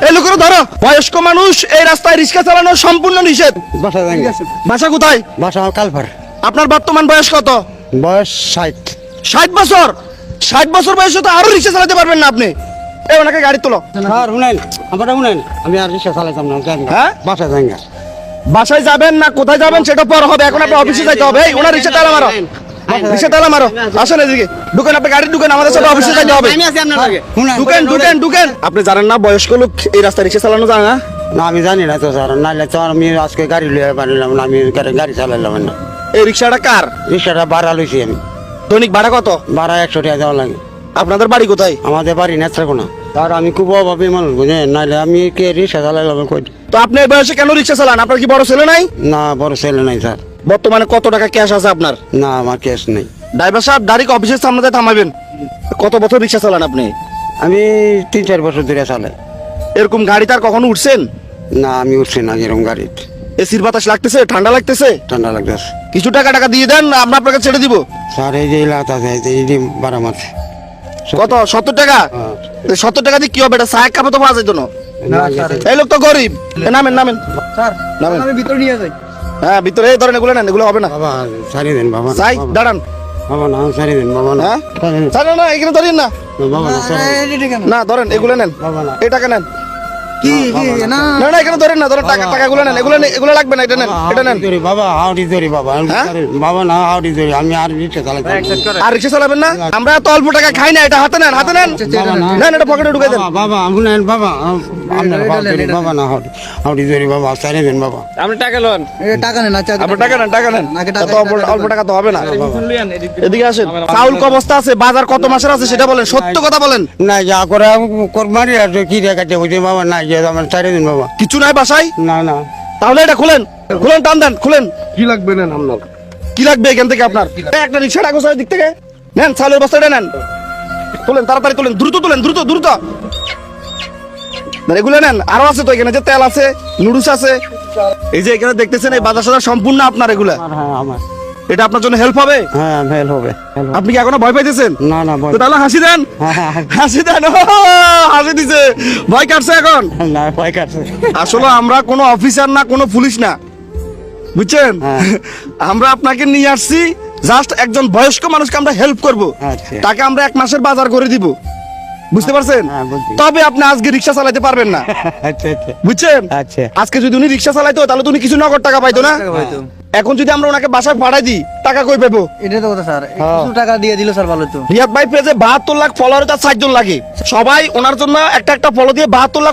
এই লোকের ধরো, বয়স্ক মানুষ এই রাস্তায় রিক্সা চালানো সম্পূর্ণ নিষেধ। বাসা কোথায়? বাসা কালভার। আপনার বর্তমান বয়স কত? বয়স 60। 60 বছর? 60 বছর বয়সে তো আরো রিক্সা চালাতে পারবেন না আপনি। এই ওনাকে গাড়ি তোলো। স্যার শুনেন, আমরা শুনেন, আমি আর রিক্সা চালাইতাম না। হ্যাঁ? বাসা যাইঙ্গা। বাসায় যাবেন না কোথায় যাবেন সেটা পর হবে, এখন আপনি অফিসে যাইতে হবে। এই ওনার রিক্সা তালা মারো, রিক্সা তালা মারো। আসেন এদিকে, ঢুকেন, আপনি গাড়ি ঢুকেন, আমাদের সাথে অফিসে যাইতে হবে। ঢুকেন। আপনি জানেন না বয়স্ক লোক এই রাস্তায় রিক্সা চালানো জানে না? না আমি জানি না তো স্যার, নাইলে তো আমি আজকে গাড়ি লইয়া পারিলাম না, আমি গাড়ি চালাইলাম না। এই রিক্সাটা কার? রিক্সাটা ভাড়া লইছি আমি। দৈনিক ভাড়া কত? ভাড়া 100 টাকা দেওয়া লাগে। আপনাদের বাড়ি কোথায়? আমাদের বাড়ি নেত্রকোনা। আর আমি খুব অভাবী মানুষ বুঝলেন, নাইলে আমি কে রিক্সা চালাইলাম কই। তো আপনি এই বয়সে কেন রিক্সা চালান? আপনার কি বড় ছেলে নাই? না বড় ছেলে নাই স্যার। বর্তমানে কত টাকা ক্যাশ আছে আপনার? না আমার ক্যাশ নেই। ড্রাইভার সাহেব ডাইরেক্ট অফিসের সামনে থামাবেন। কত বছর রিক্সা চালান আপনি? আমি 3-4 বছর ধরে চালাই। এরকম গাড়ি তার কখনো উঠছেন? না আমি উঠছি না এরকম গাড়িতে। এসির বাতাস লাগতেছে? ঠান্ডা লাগতেছে? ঠান্ডা লাগতেছে। কিছু টাকা দিয়ে দেন, আমরা আপনাকে ছেড়ে দিব। স্যার এই যে এলাকা আছে এই যে ভাড়া মারছে। কত? 70 টাকা? 70 টাকা দিয়ে কি হবে? এটা চায়ের কাপে তো পাওয়া যেত না। এই লোক তো গরিব। নামেন নামেন। নামেন। আমি ভিতরে নিয়ে যাই। হ্যাঁ ভিতরে এই ধরেন, এগুলো নেন, এগুলো হবে না। বাবা সারি দেন বাবা। যাই দাঁড়ান। বাবা না সারি দেন বাবা না। হ্যাঁ ছাড়েন না, এখানে ধরেন না। বাবা না সারি। না ধরেন, এগুলো নেন, বাবা না। এই টাকা নেন। কি না না না এখানে ধরেন না, ধরেন টাকাগুলো নেন, এগুলো লাগবে না, এটা নেন, এটা নেন। বাবা হাউডি ধরি বাবা। হ্যাঁ? বাবা না হাউডি ধরি, আমি আর রিক্সা চালাই। আর রিক্সা চালাবেন না? আমরা তো অল্প টাকা খাই না, এটা হাতে নেন, হাতে নেন। নেন, এটা পকেটে ঢুকে দেন। বাবা শুনেন বাবা, আপনার বাবা না হাউডি ধরি বাবা, সারি দেন বাবা। আপনি টাকা লোন টাকা নেন আচ্ছা আপনার টাকা নেন, টাকা নেন। নাকি টাকা- এত অল্প টাকা তো হবে না। এদিকে আসেন। চাউল ক বস্তা আছে? বাজার কত মাসের আছে সেটা বলেন, সত্য কথা বলেন। না যা করে করমারি আর কি রেখাতে বুঝে বাবা না যে আমার সারি দেন বাবা। কিছু নাই বাসায়? না না তাহলে এটা খুলেন, খুলেন, টান দেন, খুলেন। কি লাগবে না আপনার? কি লাগবে এখান থেকে আপনার? এই একটা রিক্সা ডাকো স্যার দিক থেকে। নেন চালের বস্তাটা নেন, তুলেন, তাড়াতাড়ি তুলেন, দ্রুত তুলেন, দ্রুত দ্রুত। এগুলো নেন, আরো আছে তো এখানে, যে তেল আছে, নুডলস আছে। এই যে এখানে দেখতেছেন এই বাজার সাজার সম্পূর্ণ আপনার এগুলা। হ্যাঁ আমার এটা আপনার জন্য হেল্প হবে। হ্যাঁ ফেল হবে। আপনি কি এখনো ভয় পাইতেছেন? না না তো তাহলে হাসি দেন, হাসি দেন। ও, হাসি দিছে, ভয় কাটছে এখন। না ভয় কাটছে। আসলে আমরা কোনো অফিসার না, কোনো পুলিশ না, বুঝছেন? আমরা আপনাকে নিয়ে আসছি জাস্ট একজন বয়স্ক মানুষকে আমরা হেল্প করব। আচ্ছা। তাকে আমরা 1 মাসের বাজার করে দিব, বুঝতে পারছেন? হ্যাঁ, বুঝছি। তবে আপনি আজকে রিক্সা চালাতে পারবেন না, আচ্ছা আচ্ছা বুঝছেন? আচ্ছা। আজকে যদি উনি রিক্সা চালাইতো তাহলে তো উনি কিছু নগদ টাকা পাইতো না। এখন যদি আমরা ওনাকে বাসায় পাঠাই দিই, টাকা কই পাবো? এটা তো কথা স্যার, কিছু টাকা দিয়ে দিল স্যার ভালো তো। রিয়াদ ভাই পেজে 72 লাখ ফলোয়ার, তার 60 জন লাগে। সবাই ওনার জন্য একটা ফলো দিয়ে 72 লাখ